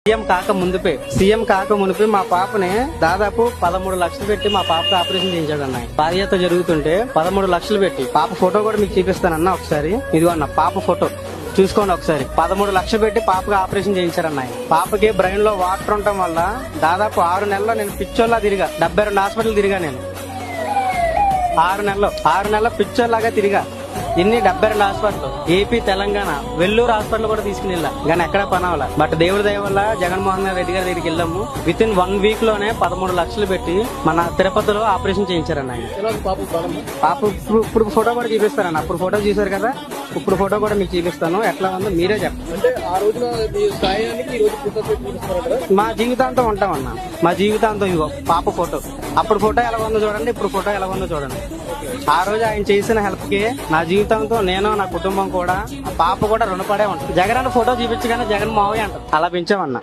CM కాక మునిపే మా పాపని దాదాపు 13 లక్షలు పెట్టి మా పాపకు ఆపరేషన్ చేయించాడు అన్న. భార్యతో జరుగుతుంటే 13 లక్షలు పెట్టి పాప ఫోటో కూడా మీకు చూపిస్తానన్న ఒకసారి. ఇదిగో అన్న పాప ఫోటో చూసుకోండి ఒకసారి. 13 లక్షలు పెట్టి పాపకు ఆపరేషన్ చేయించారన్న. పాపకి బ్రెయిన్ లో వాటర్ ఉండటం వల్ల దాదాపు 6 నెలల్లో నేను పిచ్చోల్లా తిరిగా. 72 హాస్పిటల్ తిరిగా నేను. 6 నెలలు పిచ్చోల్లాగా తిరిగా. ఇన్ని 72 hospital, AP, Telangana, Vellore hospital కూడా తీసుకుని వెళ్ళా, కానీ ఎక్కడా పని అవ్వాల. బట్ దేవుడి దయ వల్ల జగన్మోహన్ రెడ్డి గారి దగ్గరికి వెళ్ళాము. విత్ ఇన్ 1 వీక్ లోనే 13 లక్షలు పెట్టి మన తిరుపతిలో ఆపరేషన్ చేయించారన్న. పాప ఇప్పుడు ఫోటో కూడా చూపిస్తారన్న. అప్పుడు ఫోటో చూసారు కదా, ఇప్పుడు ఫోటో కూడా మీకు చూపిస్తాను. ఎట్లా ఉందో మీరే చెప్పండి. మా జీవితాంతం ఉంటామన్న. మా జీవితాంతం ఇగో పాప ఫోటో. అప్పుడు ఫోటో ఎలా ఉందో చూడండి, ఇప్పుడు ఫోటో ఎలా ఉందో చూడండి. ఆ రోజు ఆయన చేసిన హెల్ప్ కి నా జీవితంతో నేను, నా కుటుంబం కూడా, ఆ పాప కూడా రుణపడే ఉంటాం. జగన్ అన్న ఫోటో చూపించగానే జగన్ మావయ్య అంటారు. అలా పెంచామన్నా.